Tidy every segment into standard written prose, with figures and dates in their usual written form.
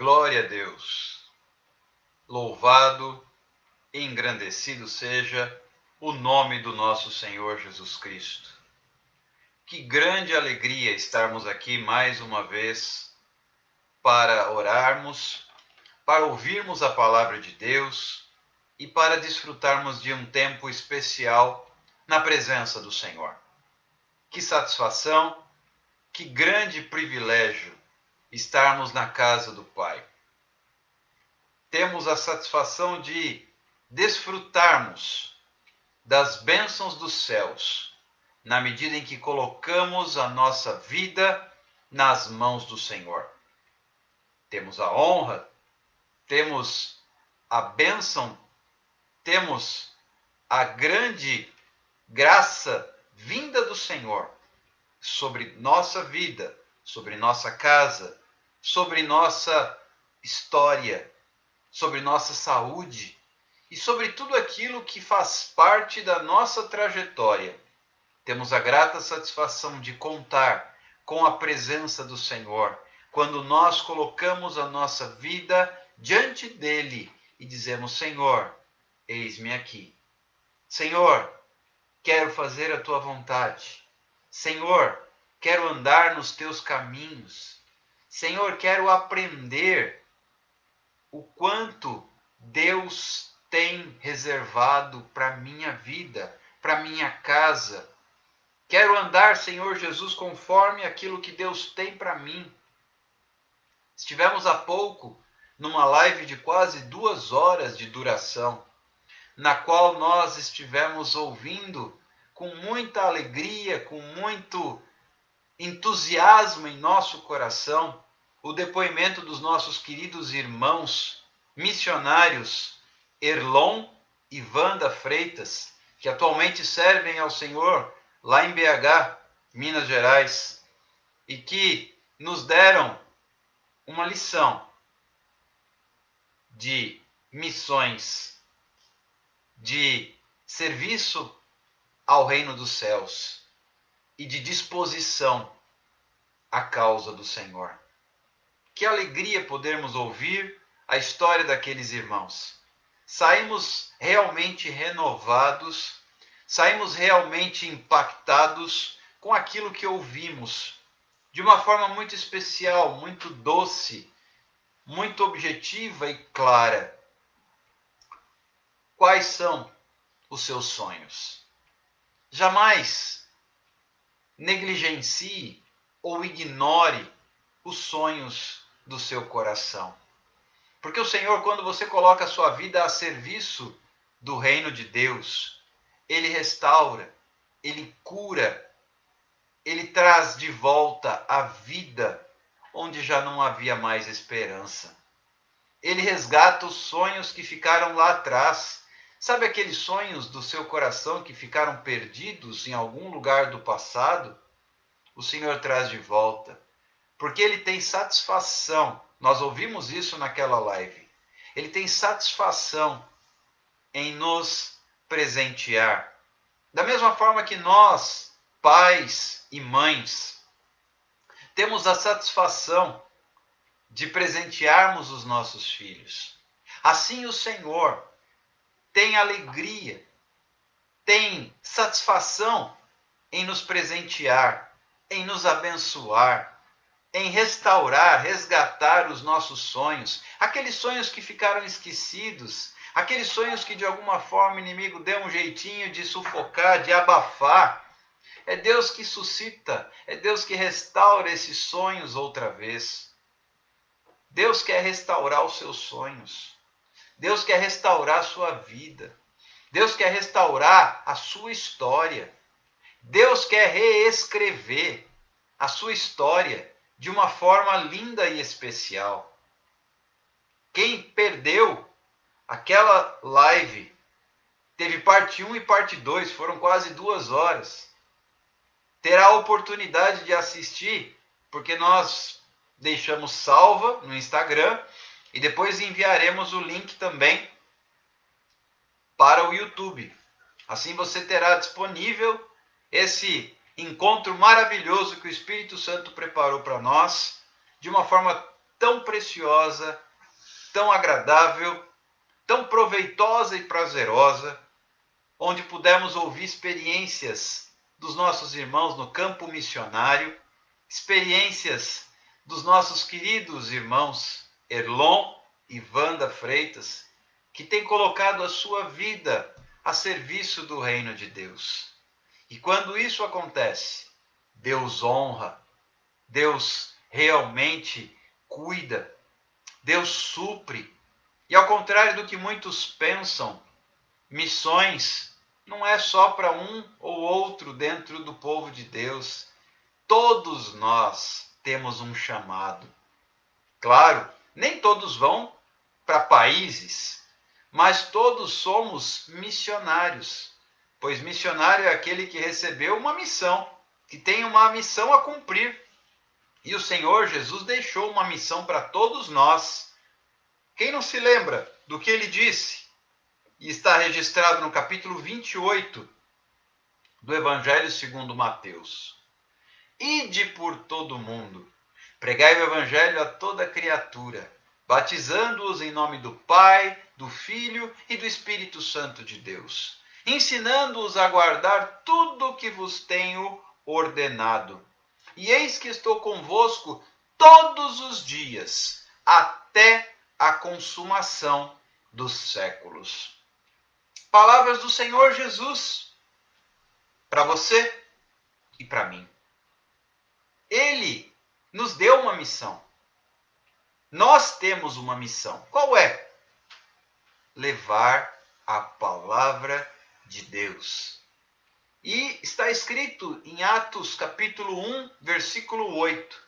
Glória a Deus. Louvado e engrandecido seja o nome do nosso Senhor Jesus Cristo. Que grande alegria estarmos aqui mais uma vez para orarmos, para ouvirmos a palavra de Deus e para desfrutarmos de um tempo especial na presença do Senhor. Que satisfação, que grande privilégio estarmos na casa do Pai. Temos a satisfação de desfrutarmos das bênçãos dos céus, na medida em que colocamos a nossa vida nas mãos do Senhor. Temos a honra, temos a bênção, temos a grande graça vinda do Senhor sobre nossa vida, sobre nossa casa, sobre nossa história, sobre nossa saúde e sobre tudo aquilo que faz parte da nossa trajetória. Temos a grata satisfação de contar com a presença do Senhor quando nós colocamos a nossa vida diante dele e dizemos: Senhor, eis-me aqui. Senhor, quero fazer a tua vontade. Senhor, quero andar nos teus caminhos. Senhor, quero aprender o quanto Deus tem reservado para minha vida, para minha casa. Quero andar, Senhor Jesus, conforme aquilo que Deus tem para mim. Estivemos há pouco numa live de quase 2 horas de duração, na qual nós estivemos ouvindo com muita alegria, com muito entusiasmo em nosso coração, o depoimento dos nossos queridos irmãos missionários Erlon e Wanda Freitas, que atualmente servem ao Senhor lá em BH, Minas Gerais, e que nos deram uma lição de missões, de serviço ao reino dos céus e de disposição à causa do Senhor. Que alegria podermos ouvir a história daqueles irmãos. Saímos realmente renovados, saímos realmente impactados com aquilo que ouvimos, de uma forma muito especial, muito doce, muito objetiva e clara. Quais são os seus sonhos? Jamais negligencie ou ignore os sonhos do seu coração. Porque o Senhor, quando você coloca a sua vida a serviço do reino de Deus, Ele restaura, Ele cura, Ele traz de volta a vida onde já não havia mais esperança. Ele resgata os sonhos que ficaram lá atrás. Sabe aqueles sonhos do seu coração que ficaram perdidos em algum lugar do passado? O Senhor traz de volta, porque Ele tem satisfação. Nós ouvimos isso naquela live. Ele tem satisfação em nos presentear. Da mesma forma que nós, pais e mães, temos a satisfação de presentearmos os nossos filhos. Assim o Senhor tem alegria, tem satisfação em nos presentear, em nos abençoar, em restaurar, resgatar os nossos sonhos, aqueles sonhos que ficaram esquecidos, aqueles sonhos que de alguma forma o inimigo deu um jeitinho de sufocar, de abafar. É Deus que suscita, é Deus que restaura esses sonhos outra vez. Deus quer restaurar os seus sonhos. Deus quer restaurar a sua vida. Deus quer restaurar a sua história. Deus quer reescrever a sua história de uma forma linda e especial. Quem perdeu aquela live, teve parte 1 e parte 2, foram quase 2 horas. Terá a oportunidade de assistir, porque nós deixamos salva no Instagram e depois enviaremos o link também para o YouTube. Assim você terá disponível esse encontro maravilhoso que o Espírito Santo preparou para nós, de uma forma tão preciosa, tão agradável, tão proveitosa e prazerosa, onde pudemos ouvir experiências dos nossos irmãos no campo missionário, experiências dos nossos queridos irmãos Erlon e Wanda Freitas, que têm colocado a sua vida a serviço do reino de Deus. E quando isso acontece, Deus honra, Deus realmente cuida, Deus supre. E ao contrário do que muitos pensam, missões não é só para um ou outro dentro do povo de Deus. Todos nós temos um chamado. Claro, nem todos vão para países, mas todos somos missionários, pois missionário é aquele que recebeu uma missão, que tem uma missão a cumprir. E o Senhor Jesus deixou uma missão para todos nós. Quem não se lembra do que ele disse? E está registrado no capítulo 28 do Evangelho segundo Mateus. Ide por todo o mundo, pregai o Evangelho a toda criatura, batizando-os em nome do Pai, do Filho e do Espírito Santo de Deus, ensinando-os a guardar tudo o que vos tenho ordenado. E eis que estou convosco todos os dias, até a consumação dos séculos. Palavras do Senhor Jesus para você e para mim. Ele nos deu uma missão. Nós temos uma missão. Qual é? Levar a palavra de Deus. E está escrito em Atos capítulo 1, versículo 8.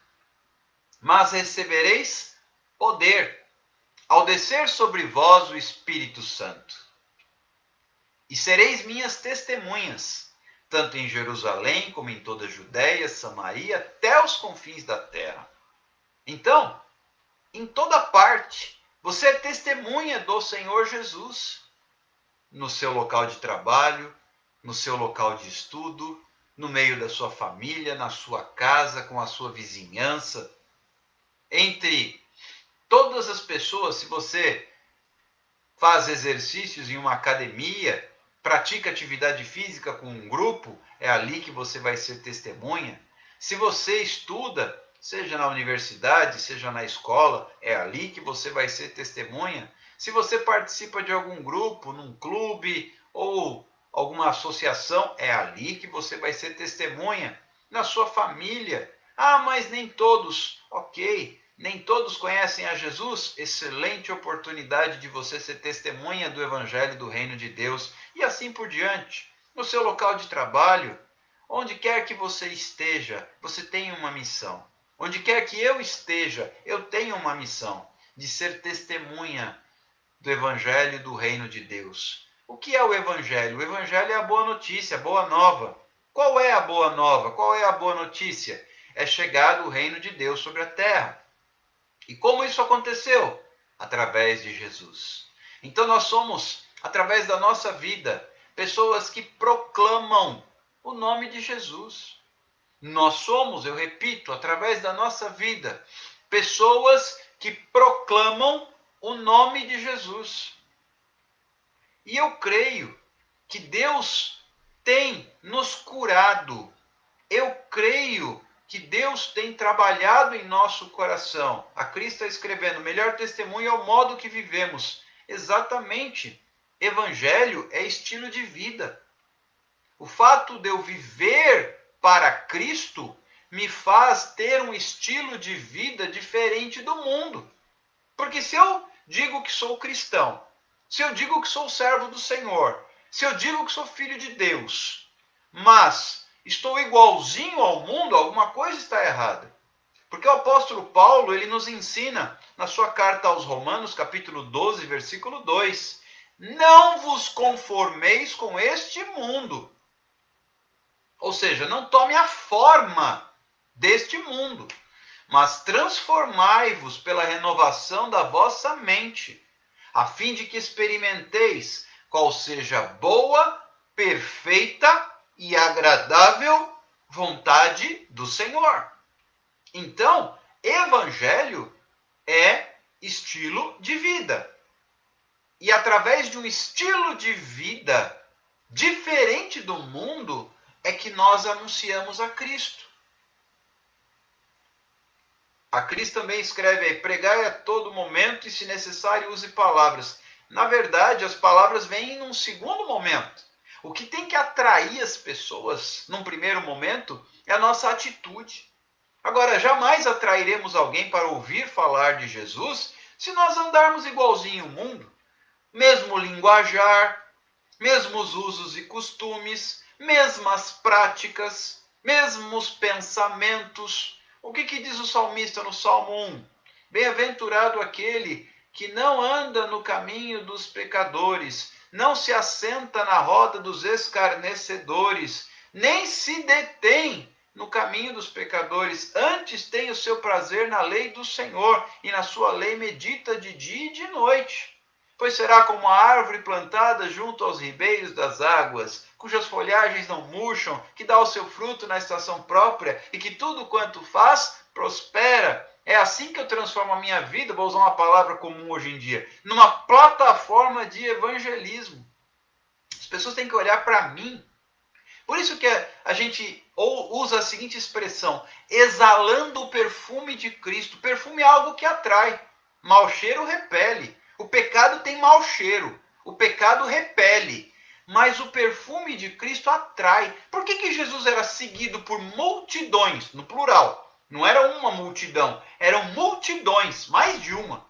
Mas recebereis poder ao descer sobre vós o Espírito Santo. E sereis minhas testemunhas, tanto em Jerusalém como em toda a Judéia, Samaria, até os confins da terra. Então, em toda parte, você é testemunha do Senhor Jesus. No seu local de trabalho, no seu local de estudo, no meio da sua família, na sua casa, com a sua vizinhança. Entre todas as pessoas, se você faz exercícios em uma academia, pratica atividade física com um grupo, é ali que você vai ser testemunha. Se você estuda, seja na universidade, seja na escola, é ali que você vai ser testemunha. Se você participa de algum grupo, num clube ou alguma associação, é ali que você vai ser testemunha. Na sua família. Ah, mas nem todos. Ok, nem todos conhecem a Jesus. Excelente oportunidade de você ser testemunha do Evangelho do Reino de Deus. E assim por diante. No seu local de trabalho, onde quer que você esteja, você tem uma missão. Onde quer que eu esteja, eu tenho uma missão de ser testemunha do Evangelho do Reino de Deus. O que é o Evangelho? O Evangelho é a boa notícia, a boa nova. Qual é a boa nova? Qual é a boa notícia? É chegado o Reino de Deus sobre a terra. E como isso aconteceu? Através de Jesus. Então nós somos, através da nossa vida, pessoas que proclamam o nome de Jesus. Nós somos, eu repito, através da nossa vida, pessoas que proclamam o nome de Jesus. E eu creio que Deus tem nos curado. Eu creio que Deus tem trabalhado em nosso coração. A Cris está escrevendo, melhor testemunho é o modo que vivemos. Exatamente. Evangelho é estilo de vida. O fato de eu viver para Cristo me faz ter um estilo de vida diferente do mundo. Porque se eu digo que sou cristão, se eu digo que sou servo do Senhor, se eu digo que sou filho de Deus, mas estou igualzinho ao mundo, alguma coisa está errada. Porque o apóstolo Paulo, ele nos ensina na sua carta aos Romanos, capítulo 12, versículo 2, não vos conformeis com este mundo. Ou seja, não tome a forma deste mundo, mas transformai-vos pela renovação da vossa mente, a fim de que experimenteis qual seja a boa, perfeita e agradável vontade do Senhor. Então, Evangelho é estilo de vida. E através de um estilo de vida diferente do mundo é que nós anunciamos a Cristo. A Cris também escreve aí, pregai a todo momento e, se necessário, use palavras. Na verdade, as palavras vêm num segundo momento. O que tem que atrair as pessoas, num primeiro momento, é a nossa atitude. Agora, jamais atrairemos alguém para ouvir falar de Jesus se nós andarmos igualzinho o mundo. Mesmo linguajar, mesmos usos e costumes, mesmas práticas, mesmos pensamentos. O que diz o salmista no Salmo 1? Bem-aventurado aquele que não anda no caminho dos pecadores, não se assenta na roda dos escarnecedores, nem se detém no caminho dos pecadores, antes tem o seu prazer na lei do Senhor, e na sua lei medita de dia e de noite. Pois será como a árvore plantada junto aos ribeiros das águas, cujas folhagens não murcham, que dá o seu fruto na estação própria, e que tudo quanto faz, prospera. É assim que eu transformo a minha vida, vou usar uma palavra comum hoje em dia, numa plataforma de evangelismo. As pessoas têm que olhar para mim. Por isso que a gente usa a seguinte expressão, exalando o perfume de Cristo. Perfume é algo que atrai, mau cheiro repele. O pecado tem mau cheiro, o pecado repele, mas o perfume de Cristo atrai. Por que Jesus era seguido por multidões, no plural? Não era uma multidão, eram multidões, mais de uma.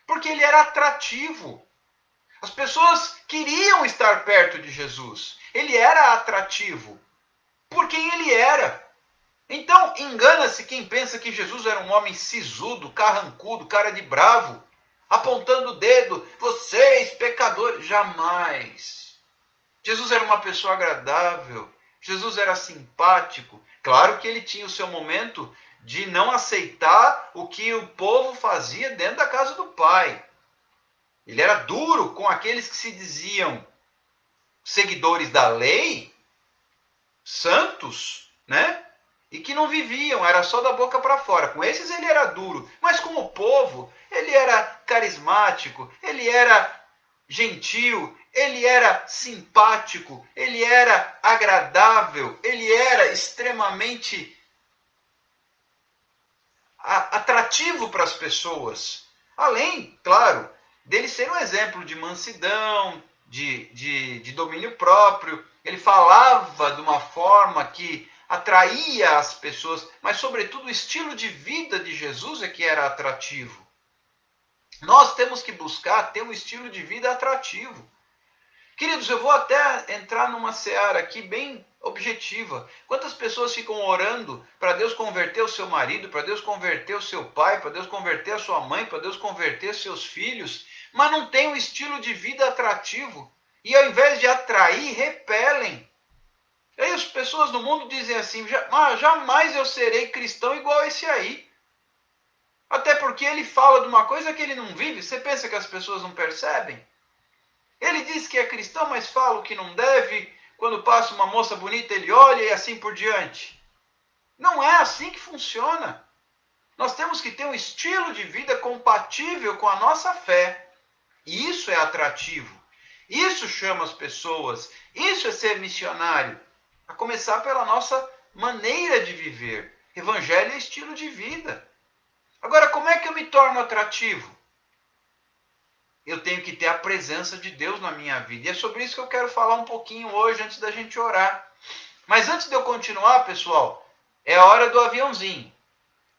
Porque ele era atrativo. As pessoas queriam estar perto de Jesus. Ele era atrativo por quem ele era. Então, engana-se quem pensa que Jesus era um homem sisudo, carrancudo, cara de bravo, apontando o dedo, vocês pecadores. Jamais. Jesus era uma pessoa agradável, Jesus era simpático. Claro que ele tinha o seu momento de não aceitar o que o povo fazia dentro da casa do Pai. Ele era duro com aqueles que se diziam seguidores da lei, santos, né? E que não viviam, era só da boca para fora. Com esses ele era duro, mas com o povo ele era carismático, ele era gentil, ele era simpático, ele era agradável, ele era extremamente atrativo para as pessoas. Além, claro, dele ser um exemplo de mansidão, de domínio próprio. Ele falava de uma forma que atraía as pessoas, mas sobretudo o estilo de vida de Jesus é que era atrativo. Nós temos que buscar ter um estilo de vida atrativo. Queridos, eu vou até entrar numa seara aqui bem objetiva. Quantas pessoas ficam orando para Deus converter o seu marido, para Deus converter o seu pai, para Deus converter a sua mãe, para Deus converter seus filhos, mas não tem um estilo de vida atrativo. E ao invés de atrair, repelem. E aí as pessoas no mundo dizem assim, jamais eu serei cristão igual esse aí. Até porque ele fala de uma coisa que ele não vive. Você pensa que as pessoas não percebem? Ele diz que é cristão, mas fala o que não deve. Quando passa uma moça bonita, ele olha e assim por diante. Não é assim que funciona. Nós temos que ter um estilo de vida compatível com a nossa fé. E isso é atrativo. Isso chama as pessoas. Isso é ser missionário. A começar pela nossa maneira de viver. Evangelho é estilo de vida. Agora, como é que eu me torno atrativo? Eu tenho que ter a presença de Deus na minha vida. E é sobre isso que eu quero falar um pouquinho hoje, antes da gente orar. Mas antes de eu continuar, pessoal, é a hora do aviãozinho.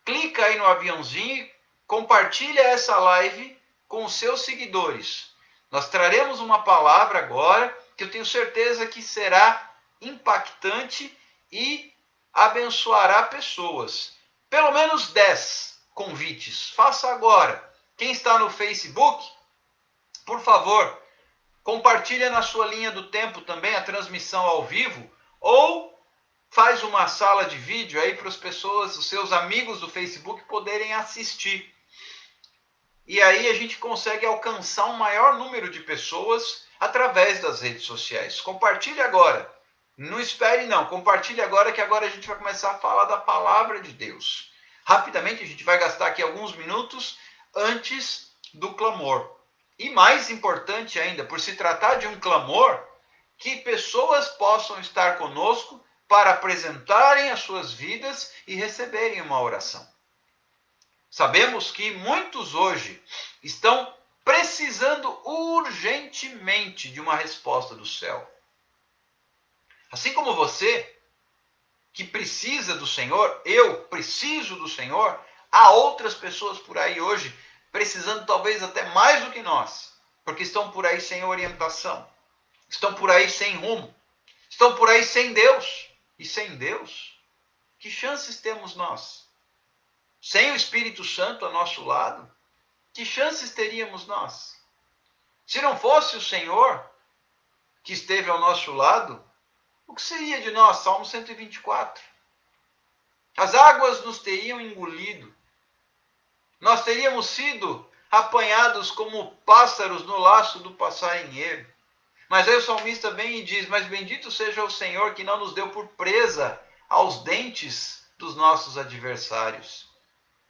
Clica aí no aviãozinho e compartilha essa live com os seus seguidores. Nós traremos uma palavra agora que eu tenho certeza que será impactante e abençoará pessoas. Pelo menos 10 convites. Faça agora. Quem está no Facebook, por favor, compartilha na sua linha do tempo também a transmissão ao vivo, ou faz uma sala de vídeo aí para as pessoas, os seus amigos do Facebook poderem assistir. E aí a gente consegue alcançar um maior número de pessoas através das redes sociais. Compartilhe agora. Não espere não, compartilhe agora, que agora a gente vai começar a falar da palavra de Deus. Rapidamente, a gente vai gastar aqui alguns minutos antes do clamor. E mais importante ainda, por se tratar de um clamor, que pessoas possam estar conosco para apresentarem as suas vidas e receberem uma oração. Sabemos que muitos hoje estão precisando urgentemente de uma resposta do céu. Assim como você, que precisa do Senhor, eu preciso do Senhor, há outras pessoas por aí hoje precisando talvez até mais do que nós, porque estão por aí sem orientação, estão por aí sem rumo, estão por aí sem Deus. E sem Deus, que chances temos nós? Sem o Espírito Santo ao nosso lado, que chances teríamos nós? Se não fosse o Senhor que esteve ao nosso lado, o que seria de nós? Salmo 124. As águas nos teriam engolido. Nós teríamos sido apanhados como pássaros no laço do passarinheiro. Mas aí o salmista vem e diz: mas bendito seja o Senhor que não nos deu por presa aos dentes dos nossos adversários.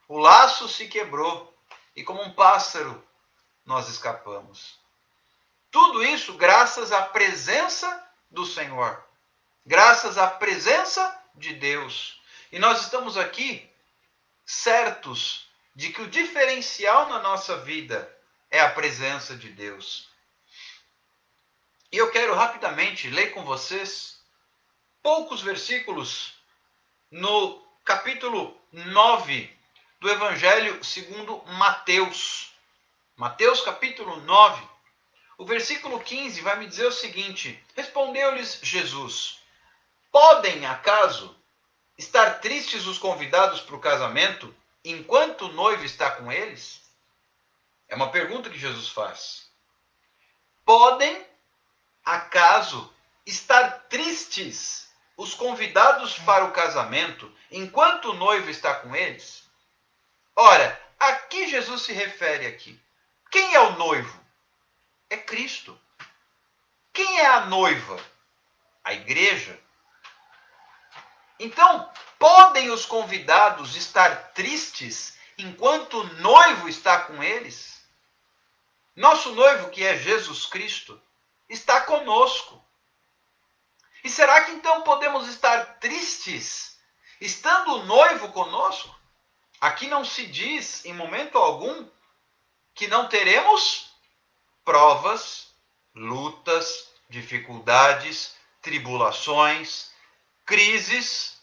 O laço se quebrou e como um pássaro nós escapamos. Tudo isso graças à presença do Senhor, graças à presença de Deus. E nós estamos aqui certos de que o diferencial na nossa vida é a presença de Deus. E eu quero rapidamente ler com vocês poucos versículos no capítulo 9 do Evangelho segundo Mateus. Mateus capítulo 9. O versículo 15 vai me dizer o seguinte: respondeu-lhes Jesus: podem, acaso, estar tristes os convidados para o casamento enquanto o noivo está com eles? É uma pergunta que Jesus faz. Podem, acaso, estar tristes os convidados para o casamento enquanto o noivo está com eles? Ora, a que Jesus se refere aqui? Quem é o noivo? É Cristo. Quem é a noiva? A igreja. Então, podem os convidados estar tristes enquanto o noivo está com eles? Nosso noivo, que é Jesus Cristo, está conosco. E será que então podemos estar tristes estando o noivo conosco? Aqui não se diz em momento algum que não teremos provas, lutas, dificuldades, tribulações, crises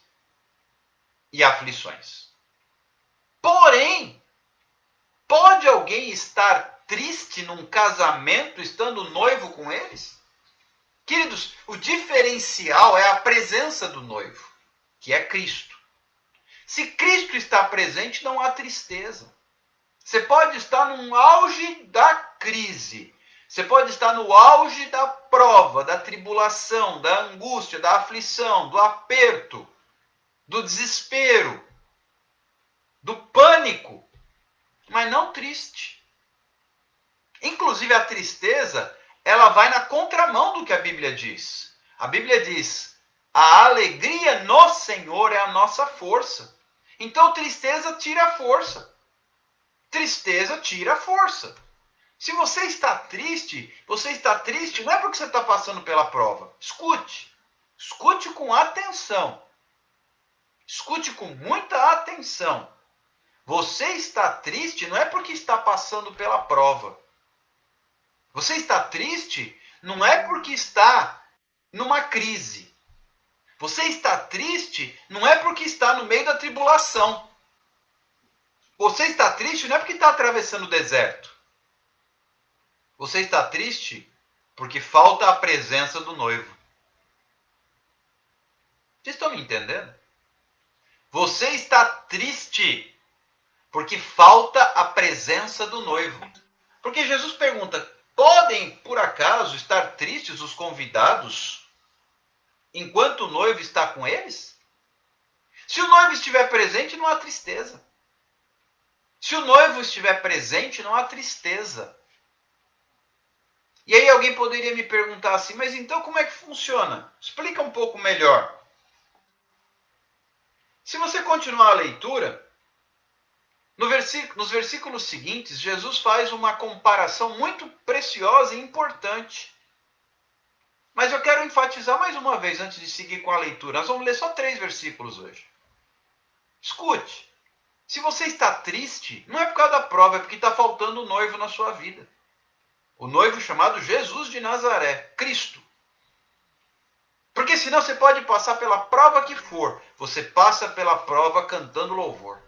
e aflições. Porém, pode alguém estar triste num casamento estando noivo com eles? Queridos, o diferencial é a presença do noivo, que é Cristo. Se Cristo está presente, não há tristeza. Você pode estar no auge da crise, você pode estar no auge da prova, da tribulação, da angústia, da aflição, do aperto, do desespero, do pânico, mas não triste. Inclusive a tristeza, ela vai na contramão do que a Bíblia diz. A Bíblia diz: a alegria no Senhor é a nossa força. Então tristeza tira a força. Tristeza tira a força. Se você está triste não é porque você está passando pela prova. Escute. Escute com atenção. Escute com muita atenção. Você está triste não é porque está passando pela prova. Você está triste não é porque está numa crise. Você está triste não é porque está no meio da tribulação. Você está triste não é porque está atravessando o deserto. Você está triste porque falta a presença do noivo. Vocês estão me entendendo? Você está triste porque falta a presença do noivo. Porque Jesus pergunta: podem, por acaso, estar tristes os convidados enquanto o noivo está com eles? Se o noivo estiver presente, não há tristeza. Se o noivo estiver presente, não há tristeza. E aí alguém poderia me perguntar assim: mas então como é que funciona? Explica um pouco melhor. Se você continuar a leitura, Nos versículos seguintes, Jesus faz uma comparação muito preciosa e importante. Mas eu quero enfatizar mais uma vez, antes de seguir com a leitura. Nós vamos ler só 3 versículos hoje. Escute. Se você está triste, não é por causa da prova, é porque está faltando um noivo na sua vida. O noivo chamado Jesus de Nazaré, Cristo. Porque senão você pode passar pela prova que for. Você passa pela prova cantando louvor.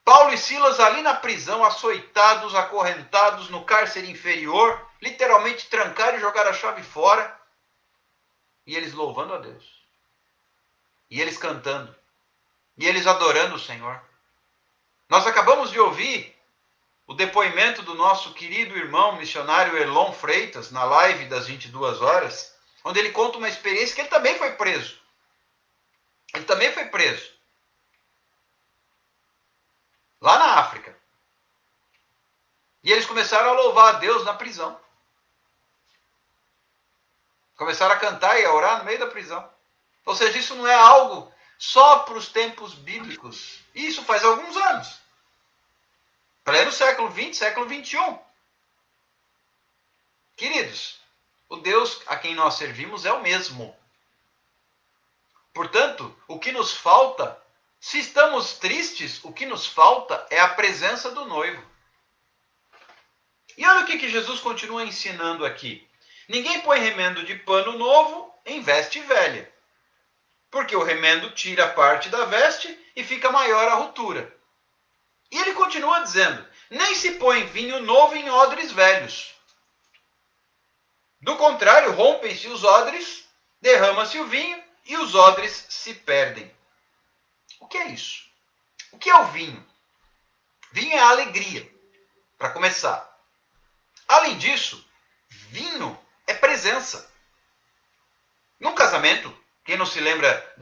Paulo e Silas ali na prisão, açoitados, acorrentados no cárcere inferior, literalmente trancaram e jogaram a chave fora. E eles louvando a Deus. E eles cantando. E eles adorando o Senhor. Nós acabamos de ouvir o depoimento do nosso querido irmão missionário Elon Freitas, na live das 22 horas, onde ele conta uma experiência que ele também foi preso. Ele também foi preso. Lá na África. E eles começaram a louvar a Deus na prisão. Começaram a cantar e a orar no meio da prisão. Ou seja, isso não é algo só para os tempos bíblicos. Isso faz alguns anos. Pleno século XX, século XXI. Queridos, o Deus a quem nós servimos é o mesmo. Portanto, o que nos falta, se estamos tristes, o que nos falta é a presença do noivo. E olha o que Jesus continua ensinando aqui. Ninguém põe remendo de pano novo em veste velha. Porque o remendo tira parte da veste e fica maior a ruptura. E ele continua dizendo, nem se põe vinho novo em odres velhos. Do contrário, rompem-se os odres, derrama-se o vinho e os odres se perdem. O que é isso? O que é o vinho? Vinho é a alegria, para começar. Além disso, vinho é presença. Num casamento, quem não se lembra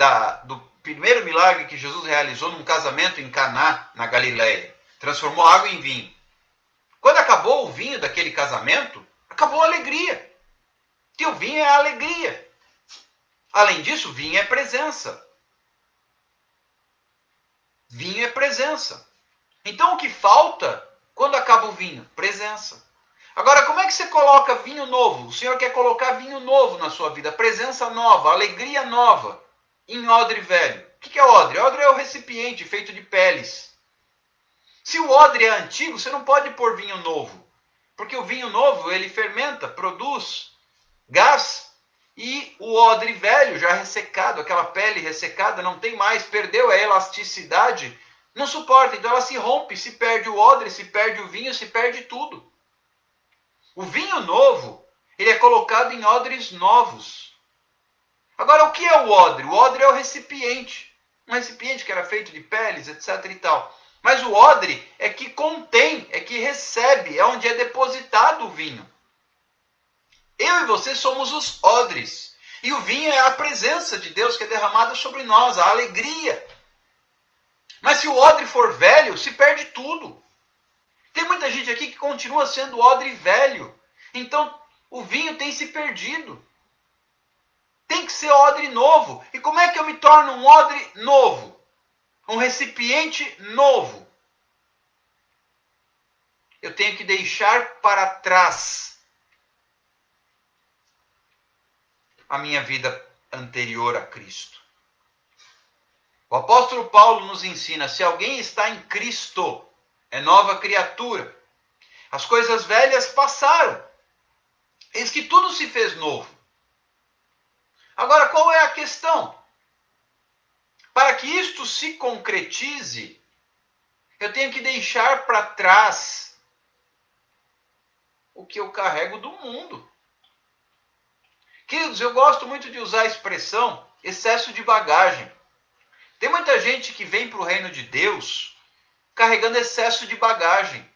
do primeiro milagre que Jesus realizou num casamento em Caná, na Galileia? Transformou água em vinho. Quando acabou o vinho daquele casamento, acabou a alegria. Que o vinho é a alegria. Além disso, vinho é presença. Vinho é presença. Então o que falta quando acaba o vinho? Presença. Agora, como é que você coloca vinho novo? O Senhor quer colocar vinho novo na sua vida, presença nova, alegria nova, em odre velho. O que é odre? Odre é o recipiente feito de peles. Se o odre é antigo, você não pode pôr vinho novo. Porque o vinho novo, ele fermenta, produz gás. E o odre velho, já ressecado, aquela pele ressecada, não tem mais, perdeu a elasticidade, não suporta. Então ela se rompe, se perde o odre, se perde o vinho, se perde tudo. O vinho novo, ele é colocado em odres novos. Agora, o que é o odre? O odre é o recipiente. Um recipiente que era feito de peles, etc. e tal. Mas o odre é que contém, é que recebe, é onde é depositado o vinho. Eu e você somos os odres. E o vinho é a presença de Deus que é derramada sobre nós, a alegria. Mas se o odre for velho, se perde tudo. Tem muita gente aqui que continua sendo odre velho. Então, o vinho tem se perdido. Tem que ser odre novo. E como é que eu me torno um odre novo? Um recipiente novo. Eu tenho que deixar para trás a minha vida anterior a Cristo. O apóstolo Paulo nos ensina, se alguém está em Cristo, é nova criatura. As coisas velhas passaram. Eis que tudo se fez novo. Agora, qual é a questão? Para que isto se concretize, eu tenho que deixar para trás o que eu carrego do mundo. Queridos, eu gosto muito de usar a expressão excesso de bagagem. Tem muita gente que vem para o reino de Deus carregando excesso de bagagem.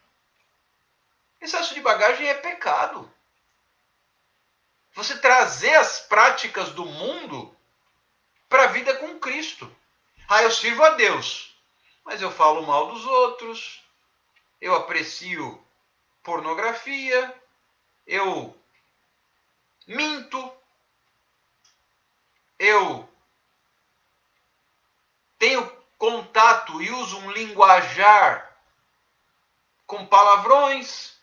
Excesso de bagagem é pecado. Você trazer as práticas do mundo para a vida com Cristo. Ah, eu sirvo a Deus, mas eu falo mal dos outros, eu aprecio pornografia, eu minto, eu tenho contato chato e uso um linguajar com palavrões.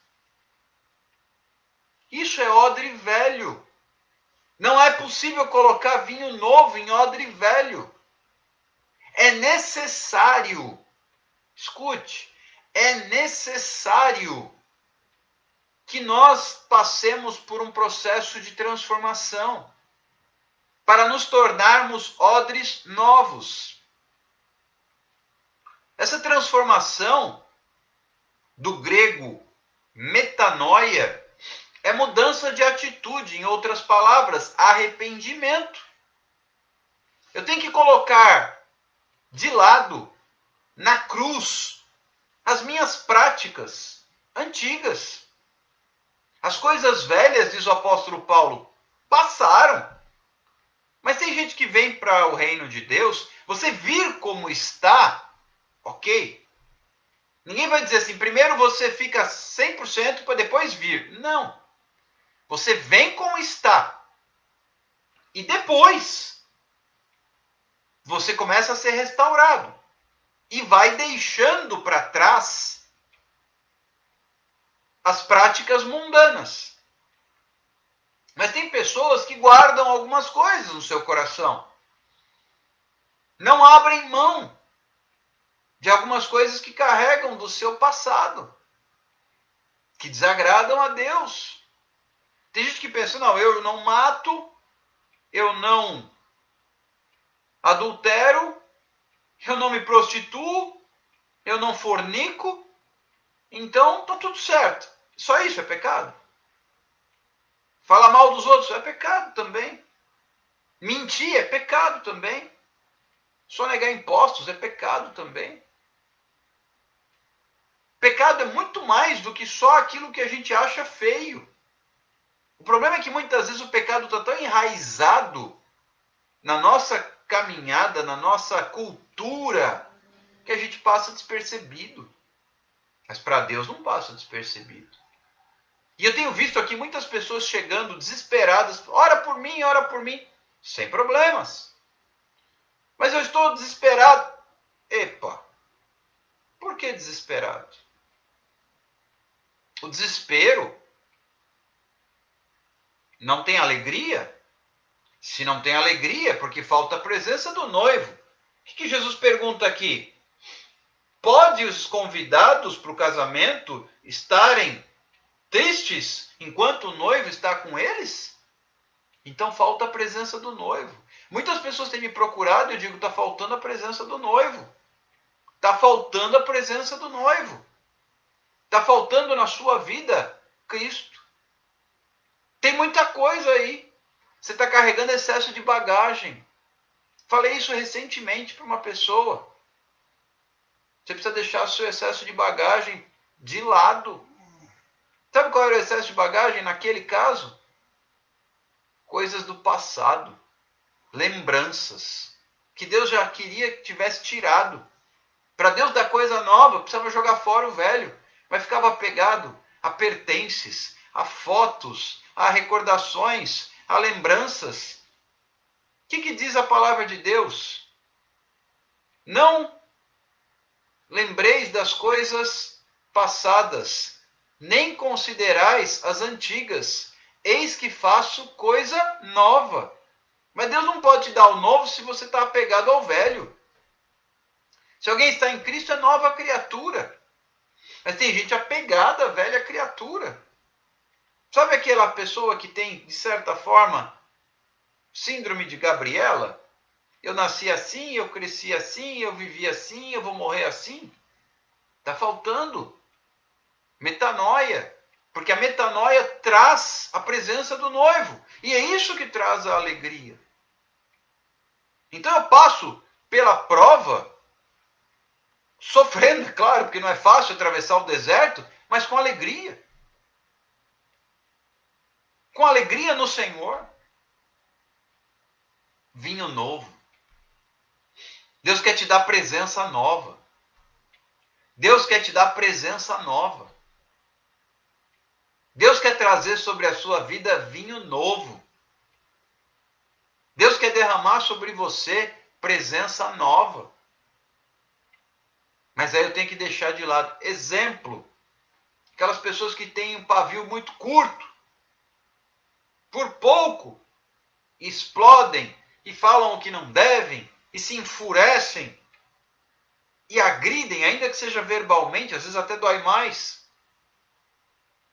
Isso é odre velho. Não é possível colocar vinho novo em odre velho. É necessário, escute, é necessário que nós passemos por um processo de transformação para nos tornarmos odres novos. Essa transformação, do grego metanoia, é mudança de atitude, em outras palavras, arrependimento. Eu tenho que colocar de lado, na cruz, as minhas práticas antigas. As coisas velhas, diz o apóstolo Paulo, passaram. Mas tem gente que vem para o reino de Deus, você vir como está, ok? Ninguém vai dizer assim, primeiro você fica 100% para depois vir. Não. Você vem como está. E depois, você começa a ser restaurado. E vai deixando para trás as práticas mundanas. Mas tem pessoas que guardam algumas coisas no seu coração. Não abrem mão de algumas coisas que carregam do seu passado, que desagradam a Deus. Tem gente que pensa, não, eu não mato, eu não adultero, eu não me prostituo, eu não fornico, então está tudo certo. Só isso é pecado. Falar mal dos outros é pecado também. Mentir é pecado também. Sonegar impostos é pecado também. Pecado é muito mais do que só aquilo que a gente acha feio. O problema é que muitas vezes o pecado está tão enraizado na nossa caminhada, na nossa cultura, que a gente passa despercebido. Mas para Deus não passa despercebido. E eu tenho visto aqui muitas pessoas chegando desesperadas. Ora por mim, sem problemas. Mas eu estou desesperado. Epa, por que desesperado? O desespero não tem alegria? Se não tem alegria, é porque falta a presença do noivo. O que Jesus pergunta aqui? Pode os convidados para o casamento estarem tristes enquanto o noivo está com eles? Então falta a presença do noivo. Muitas pessoas têm me procurado e eu digo, está faltando a presença do noivo. Está faltando a presença do noivo. Está faltando na sua vida Cristo. Tem muita coisa aí. Você está carregando excesso de bagagem. Falei isso recentemente para uma pessoa. Você precisa deixar o seu excesso de bagagem de lado. Sabe qual era o excesso de bagagem naquele caso? Coisas do passado. Lembranças. Que Deus já queria que tivesse tirado. Para Deus dar coisa nova, precisava jogar fora o velho. Mas ficava apegado a pertences, a fotos, a recordações, a lembranças. O que diz a palavra de Deus? Não lembreis das coisas passadas, nem considerais as antigas. Eis que faço coisa nova. Mas Deus não pode te dar o novo se você está apegado ao velho. Se alguém está em Cristo, é nova criatura. Mas tem gente apegada à velha criatura. Sabe aquela pessoa que tem, de certa forma, síndrome de Gabriela? Eu nasci assim, eu cresci assim, eu vivi assim, eu vou morrer assim. Está faltando metanoia. Porque a metanoia traz a presença do noivo. E é isso que traz a alegria. Então eu passo pela prova, sofrendo, claro, porque não é fácil atravessar o deserto, mas com alegria. Com alegria no Senhor. Vinho novo. Deus quer te dar presença nova. Deus quer te dar presença nova. Deus quer trazer sobre a sua vida vinho novo. Deus quer derramar sobre você presença nova. Mas aí eu tenho que deixar de lado. Exemplo, aquelas pessoas que têm um pavio muito curto, por pouco, explodem e falam o que não devem, e se enfurecem, e agridem, ainda que seja verbalmente, às vezes até dói mais.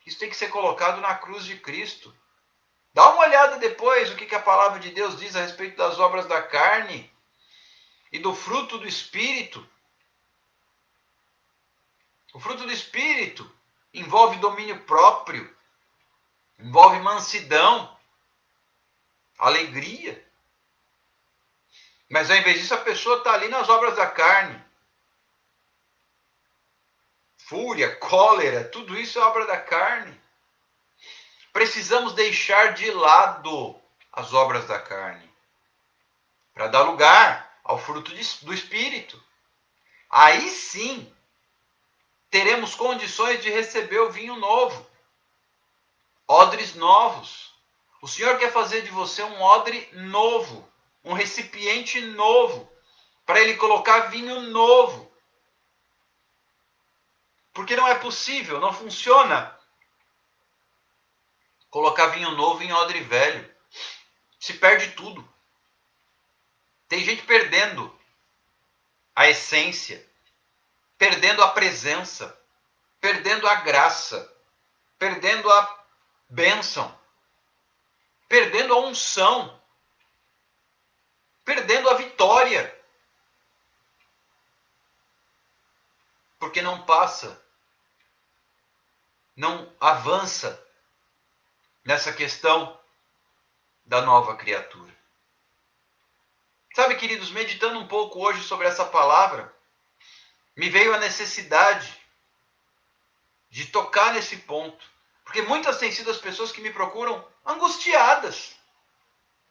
Isso tem que ser colocado na cruz de Cristo. Dá uma olhada depois o que a palavra de Deus diz a respeito das obras da carne e do fruto do Espírito. O fruto do Espírito envolve domínio próprio, envolve mansidão, alegria. Mas ao invés disso, a pessoa está ali nas obras da carne. Fúria, cólera, tudo isso é obra da carne. Precisamos deixar de lado as obras da carne para dar lugar ao fruto do Espírito. Aí sim, teremos condições de receber o vinho novo, odres novos. O Senhor quer fazer de você um odre novo, um recipiente novo, para Ele colocar vinho novo. Porque não é possível, não funciona colocar vinho novo em odre velho. Se perde tudo. Tem gente perdendo a essência, perdendo a presença, perdendo a graça, perdendo a bênção, perdendo a unção, perdendo a vitória. Porque não passa, não avança nessa questão da nova criatura. Sabe, queridos, meditando um pouco hoje sobre essa palavra, me veio a necessidade de tocar nesse ponto. Porque muitas têm sido as pessoas que me procuram angustiadas.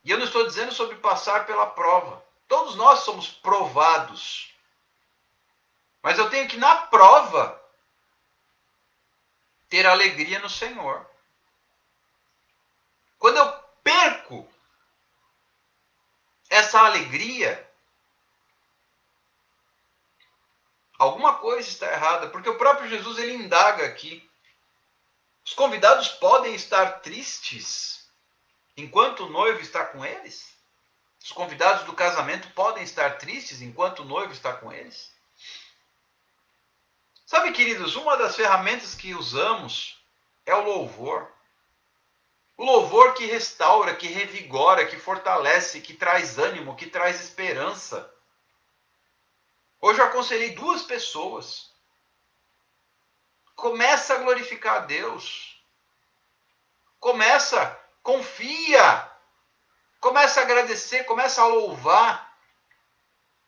E eu não estou dizendo sobre passar pela prova. Todos nós somos provados. Mas eu tenho que, na prova, ter alegria no Senhor. Quando eu perco essa alegria, alguma coisa está errada, porque o próprio Jesus ele indaga aqui. Os convidados podem estar tristes enquanto o noivo está com eles? Os convidados do casamento podem estar tristes enquanto o noivo está com eles? Sabe, queridos, uma das ferramentas que usamos é o louvor. O louvor que restaura, que revigora, que fortalece, que traz ânimo, que traz esperança. Hoje eu aconselhei 2 pessoas. Começa a glorificar a Deus. Confia. Começa a agradecer, começa a louvar.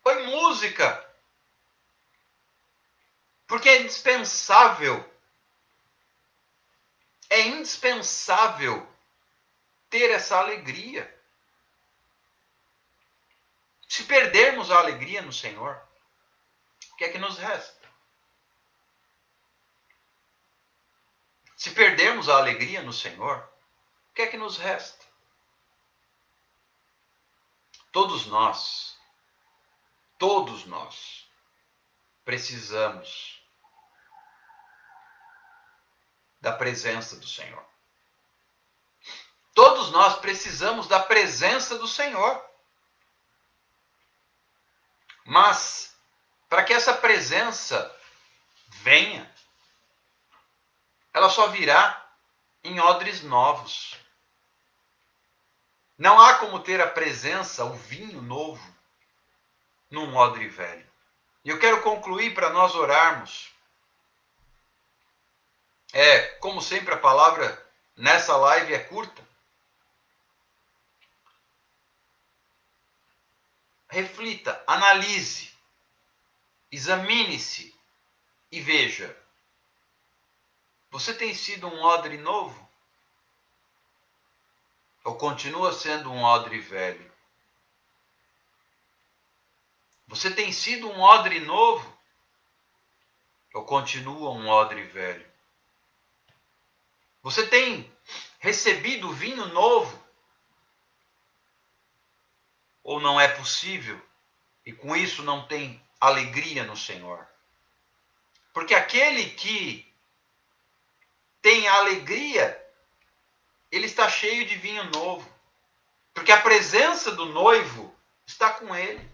Põe música. Porque é indispensável. É indispensável ter essa alegria. Se perdermos a alegria no Senhor, o que é que nos resta? Se perdermos a alegria no Senhor, o que é que nos resta? Todos nós precisamos da presença do Senhor. Todos nós precisamos da presença do Senhor. Mas, para que essa presença venha, ela só virá em odres novos. Não há como ter a presença, o vinho novo, num odre velho. E eu quero concluir para nós orarmos. Como sempre, a palavra nessa live é curta. Reflita, analise, examine-se e veja. Você tem sido um odre novo? Ou continua sendo um odre velho? Você tem sido um odre novo? Ou continua um odre velho? Você tem recebido vinho novo? Ou não é possível? E com isso não tem alegria no Senhor? Porque aquele que tem alegria, ele está cheio de vinho novo. Porque a presença do noivo está com ele.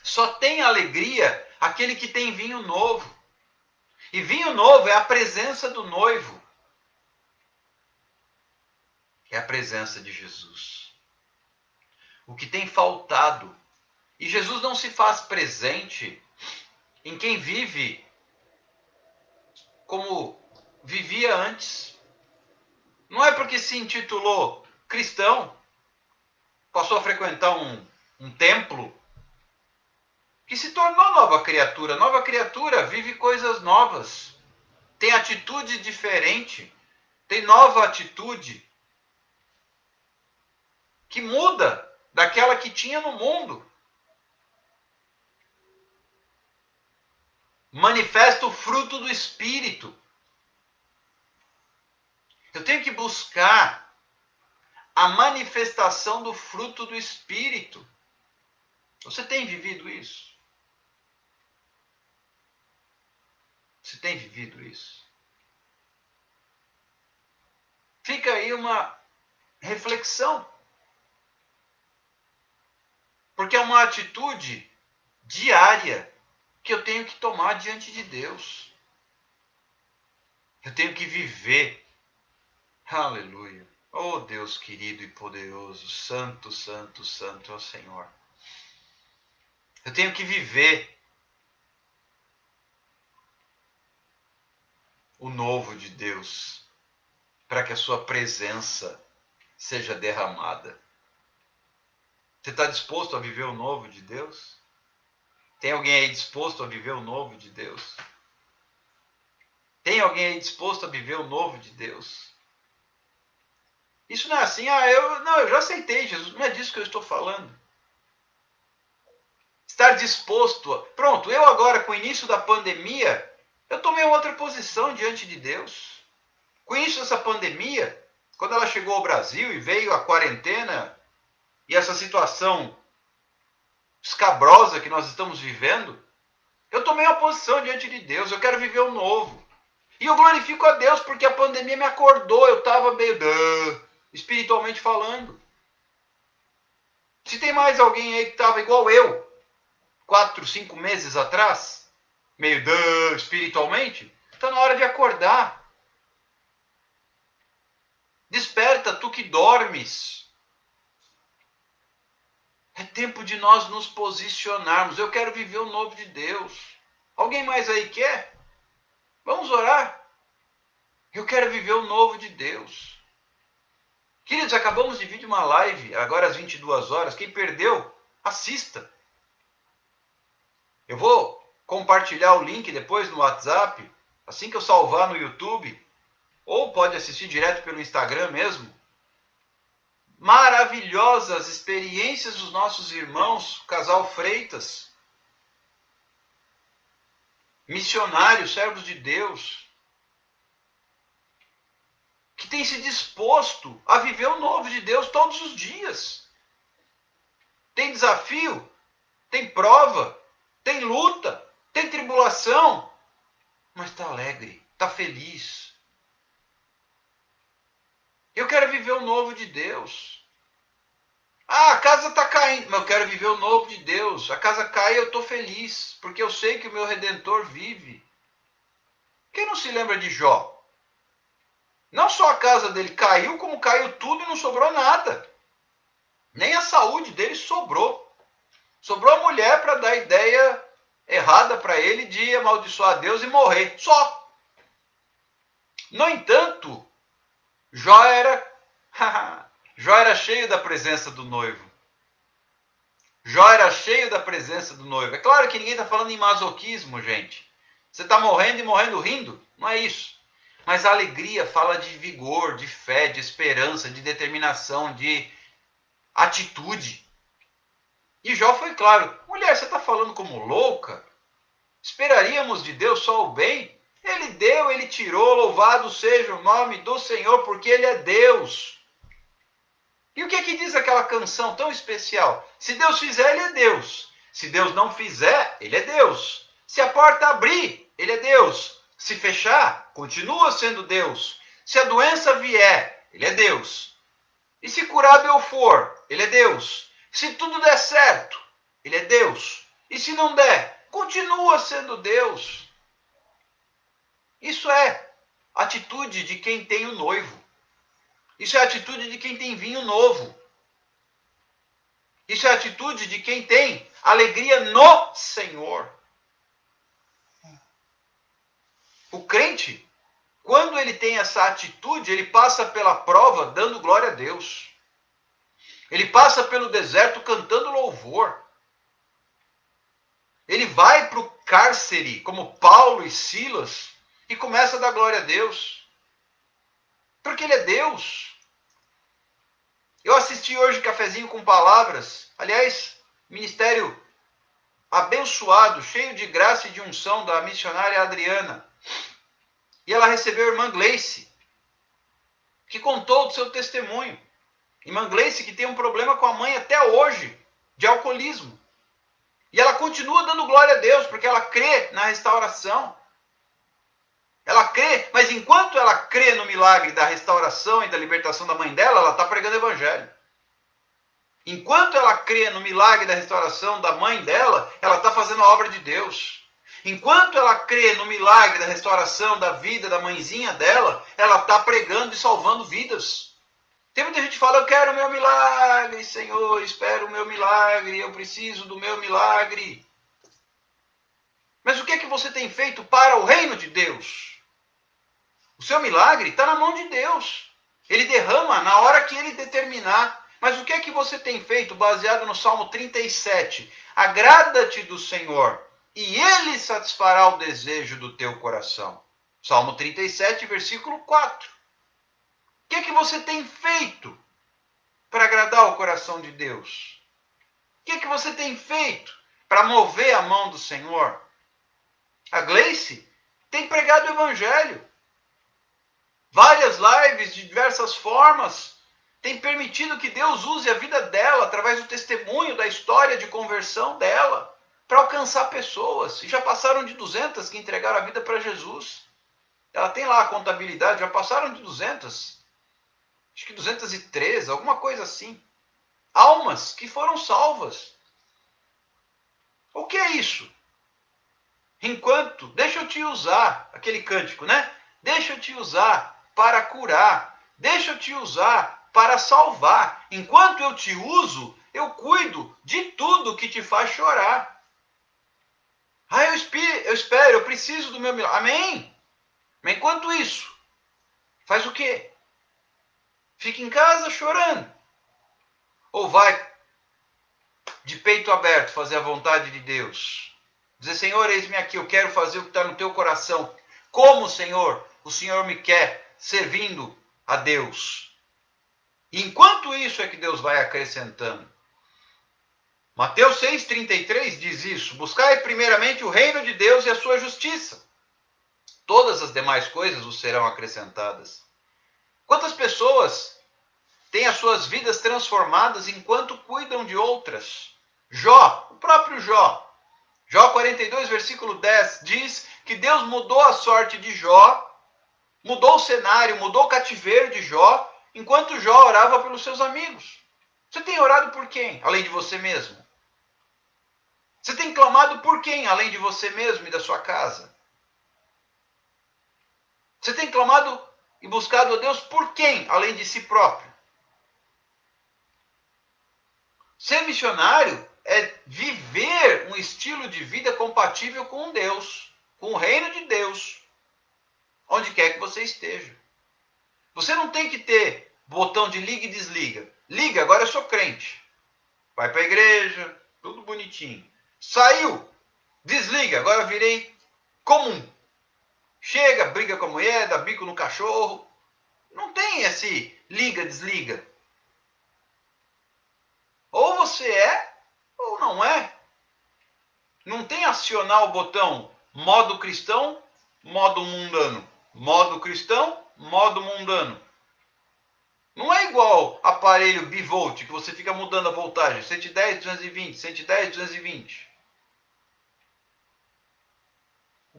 Só tem alegria aquele que tem vinho novo. E vinho novo é a presença do noivo. É a presença de Jesus. O que tem faltado. E Jesus não se faz presente em quem vive como vivia antes. Não é porque se intitulou cristão, passou a frequentar um templo, que se tornou nova criatura. Nova criatura vive coisas novas, tem atitude diferente, tem nova atitude, que muda daquela que tinha no mundo. Manifesta o fruto do Espírito. Eu tenho que buscar a manifestação do fruto do Espírito. Você tem vivido isso? Você tem vivido isso? Fica aí uma reflexão. Porque é uma atitude diária que eu tenho que tomar diante de Deus. Eu tenho que viver. Aleluia. Oh Deus querido e poderoso, santo, santo, santo é o Senhor. Eu tenho que viver o novo de Deus, para que a sua presença seja derramada. Você está disposto a viver o novo de Deus? Tem alguém aí disposto a viver o novo de Deus? Tem alguém aí disposto a viver o novo de Deus? Isso não é assim, eu já aceitei Jesus, não é disso que eu estou falando. Estar disposto, pronto, eu agora com o início da pandemia, eu tomei outra posição diante de Deus. Com o início dessa pandemia, quando ela chegou ao Brasil e veio a quarentena e essa situação escabrosa que nós estamos vivendo, eu tomei uma posição diante de Deus, eu quero viver o novo. E eu glorifico a Deus porque a pandemia me acordou, eu estava meio espiritualmente falando. Se tem mais alguém aí que estava igual eu, 4, 5 meses atrás, meio espiritualmente, está na hora de acordar. Desperta, tu que dormes. É tempo de nós nos posicionarmos. Eu quero viver o novo de Deus. Alguém mais aí quer? Vamos orar. Eu quero viver o novo de Deus. Queridos, acabamos de vir uma live, agora às 22 horas. Quem perdeu, assista. Eu vou compartilhar o link depois no WhatsApp, assim que eu salvar no YouTube. Ou pode assistir direto pelo Instagram mesmo. Maravilhosas experiências dos nossos irmãos, casal Freitas. Missionários, servos de Deus. Que tem se disposto a viver o novo de Deus todos os dias. Tem desafio, tem prova, tem luta, tem tribulação, mas está alegre, está feliz. Eu quero viver o novo de Deus. A casa está caindo, mas eu quero viver o novo de Deus. A casa cai e eu estou feliz, porque eu sei que o meu Redentor vive. Quem não se lembra de Jó? Não só a casa dele caiu, como caiu tudo e não sobrou nada. Nem a saúde dele sobrou. Sobrou a mulher para dar ideia errada para ele de amaldiçoar Deus e morrer. Só. No entanto, Jó era cheio da presença do noivo. Jó era cheio da presença do noivo. É claro que ninguém está falando em masoquismo, gente. Você está morrendo e morrendo rindo? Não é isso. Mas a alegria fala de vigor, de fé, de esperança, de determinação, de atitude. E Jó foi claro. Mulher, você está falando como louca? Esperaríamos de Deus só o bem? Ele deu, ele tirou, louvado seja o nome do Senhor, porque ele é Deus. E o que é que diz aquela canção tão especial? Se Deus fizer, ele é Deus. Se Deus não fizer, ele é Deus. Se a porta abrir, ele é Deus. Se fechar, continua sendo Deus. Se a doença vier, ele é Deus. E se curado eu for, ele é Deus. Se tudo der certo, ele é Deus. E se não der, continua sendo Deus. Isso é atitude de quem tem o noivo. Isso é atitude de quem tem vinho novo. Isso é atitude de quem tem alegria no Senhor. O crente, quando ele tem essa atitude, ele passa pela prova dando glória a Deus. Ele passa pelo deserto cantando louvor. Ele vai para o cárcere, como Paulo e Silas, e começa a dar glória a Deus. Porque ele é Deus. Eu assisti hoje Cafezinho com Palavras. Aliás, ministério abençoado, cheio de graça e de unção da missionária Adriana. E ela recebeu a irmã Gleice, que contou do seu testemunho. Irmã Gleice que tem um problema com a mãe até hoje, de alcoolismo. E ela continua dando glória a Deus, porque ela crê na restauração. Ela crê, mas enquanto ela crê no milagre da restauração e da libertação da mãe dela, ela está pregando o evangelho. Enquanto ela crê no milagre da restauração da mãe dela, ela está fazendo a obra de Deus. Enquanto ela crê no milagre da restauração da vida da mãezinha dela, ela está pregando e salvando vidas. Tem muita gente que fala, eu quero o meu milagre, Senhor, espero o meu milagre, eu preciso do meu milagre. Mas o que é que você tem feito para o reino de Deus? O seu milagre está na mão de Deus. Ele derrama na hora que ele determinar. Mas o que é que você tem feito baseado no Salmo 37? Agrada-te do Senhor, e Ele satisfará o desejo do teu coração. Salmo 37, versículo 4. O que é que você tem feito para agradar o coração de Deus? O que é que você tem feito para mover a mão do Senhor? A Gleice tem pregado o Evangelho. Várias lives de diversas formas tem permitido que Deus use a vida dela, através do testemunho, da história de conversão dela, para alcançar pessoas. E já passaram de 200 que entregaram a vida para Jesus. Ela tem lá a contabilidade, já passaram de 200. Acho que 203, alguma coisa assim. Almas que foram salvas. O que é isso? Enquanto, deixa eu te usar, aquele cântico, né? Deixa eu te usar para curar. Deixa eu te usar para salvar. Enquanto eu te uso, eu cuido de tudo que te faz chorar. Ah, eu espero, eu preciso do meu milagre. Amém? Mas enquanto isso, faz o quê? Fica em casa chorando? Ou vai de peito aberto fazer a vontade de Deus? Dizer, Senhor, eis-me aqui, eu quero fazer o que está no teu coração. Como, Senhor, o Senhor me quer servindo a Deus? E enquanto isso é que Deus vai acrescentando. Mateus 6,33 diz isso. Buscai primeiramente o reino de Deus e a sua justiça. Todas as demais coisas vos serão acrescentadas. Quantas pessoas têm as suas vidas transformadas enquanto cuidam de outras? Jó, o próprio Jó. Jó 42, versículo 10 diz que Deus mudou a sorte de Jó, mudou o cenário, mudou o cativeiro de Jó, enquanto Jó orava pelos seus amigos. Você tem orado por quem, além de você mesmo? Você tem clamado por quem, além de você mesmo e da sua casa? Você tem clamado e buscado a Deus por quem, além de si próprio? Ser missionário é viver um estilo de vida compatível com Deus, com o reino de Deus, onde quer que você esteja. Você não tem que ter botão de liga e desliga. Liga, agora eu sou crente. Vai para a igreja, tudo bonitinho. Saiu, desliga, agora eu virei comum. Chega, briga com a mulher, dá bico no cachorro. Não tem esse liga, desliga. Ou você é, ou não é. Não tem acionar o botão modo cristão, modo mundano. Modo cristão, modo mundano. Não é igual aparelho bivolt, que você fica mudando a voltagem. 110, 220, 110, 220.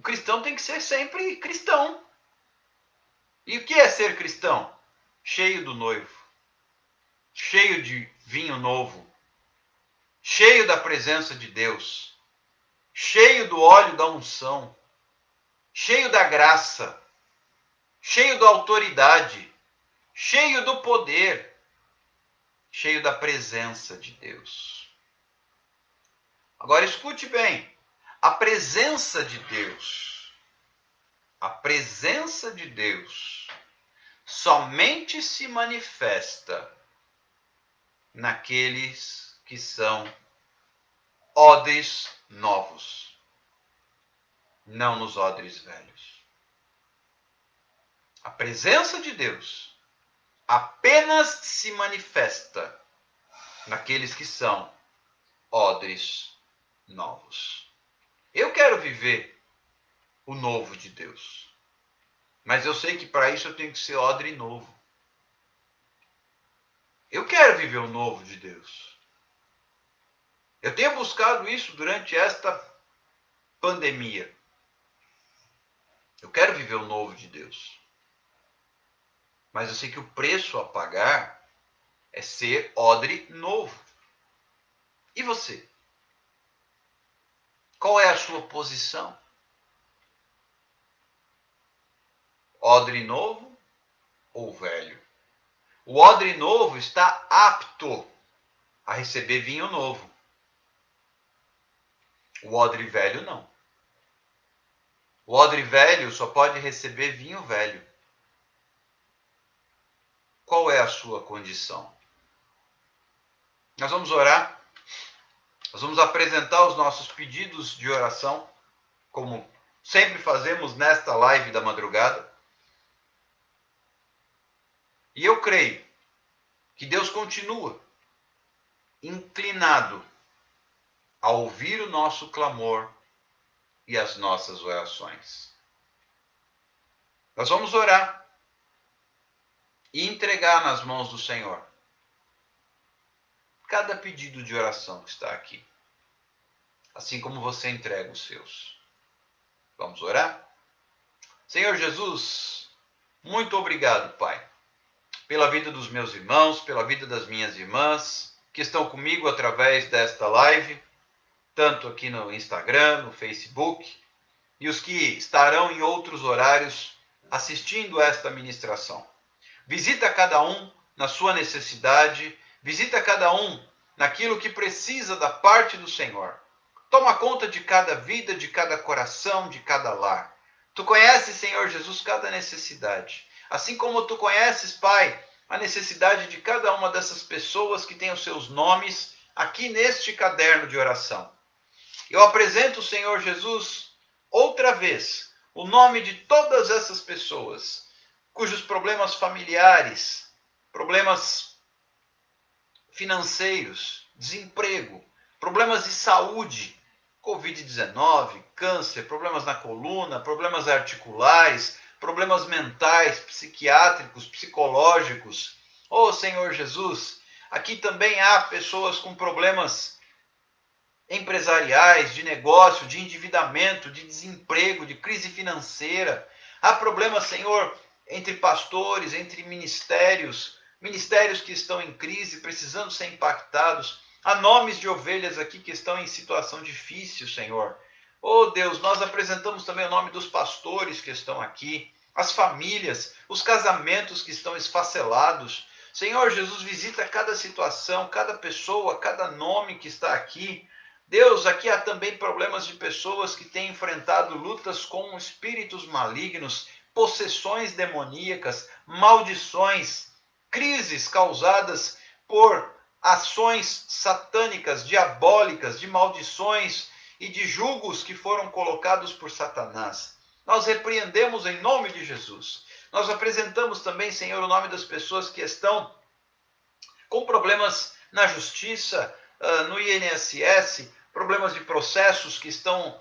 cristão tem que ser sempre cristão. E o que é ser cristão? Cheio do noivo, cheio de vinho novo, cheio da presença de Deus, cheio do óleo da unção, cheio da graça, cheio da autoridade, cheio do poder, cheio da presença de Deus. Agora escute bem, a presença de Deus somente se manifesta naqueles que são odres novos, não nos odres velhos. A presença de Deus apenas se manifesta naqueles que são odres novos. Eu quero viver o novo de Deus, mas eu sei que para isso eu tenho que ser odre novo. Eu quero viver o novo de Deus. Eu tenho buscado isso durante esta pandemia. Eu quero viver o novo de Deus. Mas eu sei que o preço a pagar é ser odre novo. E você? Qual é a sua posição? Odre novo ou velho? O odre novo está apto a receber vinho novo. O odre velho não. O odre velho só pode receber vinho velho. Qual é a sua condição? Nós vamos orar. Nós vamos apresentar os nossos pedidos de oração, como sempre fazemos nesta live da madrugada. E eu creio que Deus continua inclinado a ouvir o nosso clamor e as nossas orações. Nós vamos orar e entregar nas mãos do Senhor cada pedido de oração que está aqui, assim como você entrega os seus. Vamos orar? Senhor Jesus, muito obrigado, Pai, pela vida dos meus irmãos, pela vida das minhas irmãs, que estão comigo através desta live, tanto aqui no Instagram, no Facebook, e os que estarão em outros horários assistindo esta ministração. Visita cada um na sua necessidade, visita cada um naquilo que precisa da parte do Senhor. Toma conta de cada vida, de cada coração, de cada lar. Tu conheces, Senhor Jesus, cada necessidade. Assim como tu conheces, Pai, a necessidade de cada uma dessas pessoas que têm os seus nomes aqui neste caderno de oração. Eu apresento, Senhor Jesus, outra vez, o nome de todas essas pessoas, cujos problemas familiares, problemas financeiros, desemprego, problemas de saúde, Covid-19, câncer, problemas na coluna, problemas articulares, problemas mentais, psiquiátricos, psicológicos. Oh, Senhor Jesus, aqui também há pessoas com problemas empresariais, de negócio, de endividamento, de desemprego, de crise financeira. Há problemas, Senhor, entre pastores, entre ministérios que estão em crise, precisando ser impactados. Há nomes de ovelhas aqui que estão em situação difícil, Senhor. Oh Deus, nós apresentamos também o nome dos pastores que estão aqui, as famílias, os casamentos que estão esfacelados. Senhor Jesus, visita cada situação, cada pessoa, cada nome que está aqui. Deus, aqui há também problemas de pessoas que têm enfrentado lutas com espíritos malignos, possessões demoníacas, maldições, crises causadas por ações satânicas, diabólicas, de maldições e de julgos que foram colocados por Satanás. Nós repreendemos em nome de Jesus. Nós apresentamos também, Senhor, o nome das pessoas que estão com problemas na justiça, no INSS, problemas de processos que estão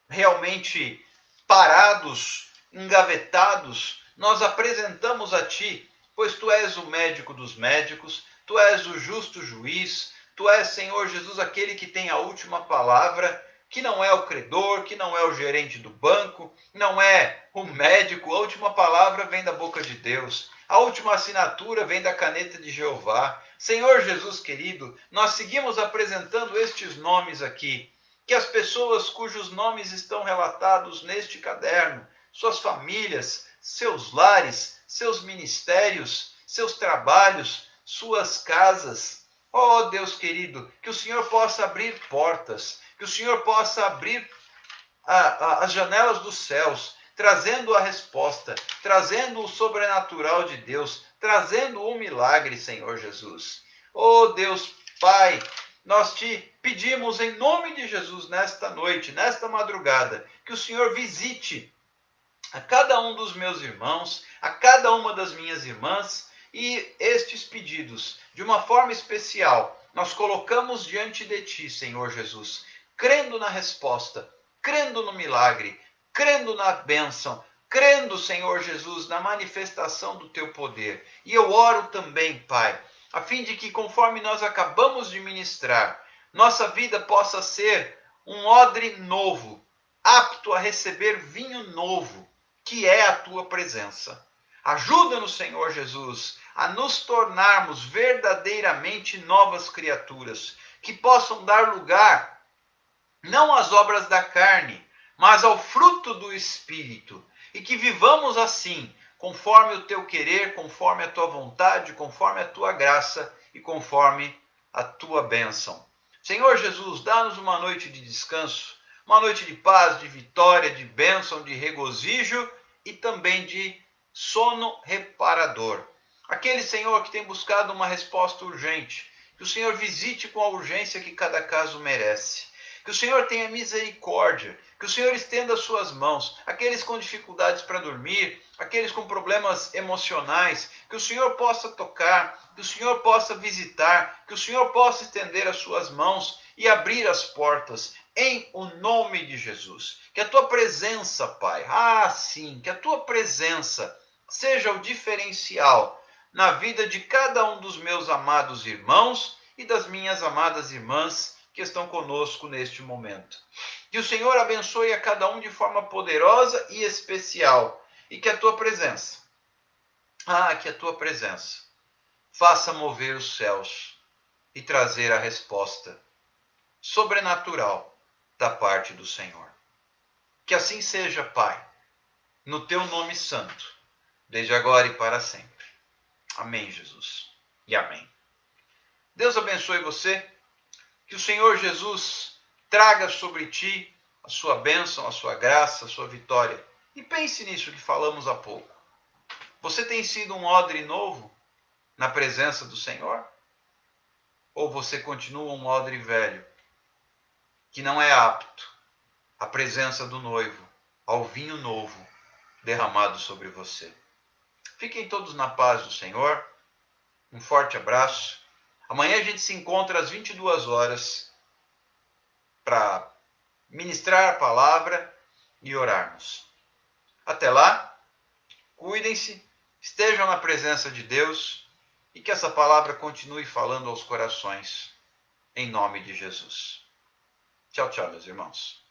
realmente parados, engavetados. Nós apresentamos a Ti, pois Tu és o médico dos médicos, Tu és o justo juiz, Tu és, Senhor Jesus, aquele que tem a última palavra. que não é o credor, que não é o gerente do banco, não é o médico. A última palavra vem da boca de Deus. A última assinatura vem da caneta de Jeová. Senhor Jesus querido, nós seguimos apresentando estes nomes aqui, que as pessoas cujos nomes estão relatados neste caderno, suas famílias, seus lares, seus ministérios, seus trabalhos, suas casas. Oh Deus querido, que o Senhor possa abrir portas, que o Senhor possa abrir as janelas dos céus, trazendo a resposta, trazendo o sobrenatural de Deus, trazendo o milagre, Senhor Jesus. Oh Deus Pai, nós te pedimos em nome de Jesus nesta noite, nesta madrugada, que o Senhor visite a cada um dos meus irmãos, a cada uma das minhas irmãs, e estes pedidos, de uma forma especial, nós colocamos diante de ti, Senhor Jesus, crendo na resposta, crendo no milagre, crendo na bênção, crendo, Senhor Jesus, na manifestação do teu poder. E eu oro também, Pai, a fim de que, conforme nós acabamos de ministrar, nossa vida possa ser um odre novo, apto a receber vinho novo, que é a tua presença. Ajuda-nos, Senhor Jesus, a nos tornarmos verdadeiramente novas criaturas, que possam dar lugar não às obras da carne, mas ao fruto do Espírito, e que vivamos assim, conforme o teu querer, conforme a tua vontade, conforme a tua graça e conforme a tua bênção. Senhor Jesus, dá-nos uma noite de descanso, uma noite de paz, de vitória, de bênção, de regozijo e também de sono reparador. Aquele, Senhor, que tem buscado uma resposta urgente, que o Senhor visite com a urgência que cada caso merece. Que o Senhor tenha misericórdia, que o Senhor estenda as suas mãos, aqueles com dificuldades para dormir, aqueles com problemas emocionais, que o Senhor possa tocar, que o Senhor possa visitar, que o Senhor possa estender as suas mãos e abrir as portas, em o nome de Jesus. Que a tua presença, Pai, sim, que a tua presença seja o diferencial na vida de cada um dos meus amados irmãos e das minhas amadas irmãs que estão conosco neste momento. Que o Senhor abençoe a cada um de forma poderosa e especial. E que a tua presença, faça mover os céus e trazer a resposta sobrenatural da parte do Senhor. Que assim seja, Pai, no teu nome santo, desde agora e para sempre. Amém, Jesus. E amém. Deus abençoe você. Que o Senhor Jesus traga sobre ti a sua bênção, a sua graça, a sua vitória. E pense nisso que falamos há pouco. Você tem sido um odre novo na presença do Senhor? Ou você continua um odre velho, que não é apto à presença do noivo, ao vinho novo derramado sobre você? Fiquem todos na paz do Senhor. Um forte abraço. Amanhã a gente se encontra às 22 horas para ministrar a palavra e orarmos. Até lá, cuidem-se, estejam na presença de Deus e que essa palavra continue falando aos corações, em nome de Jesus. Tchau, tchau, meus irmãos.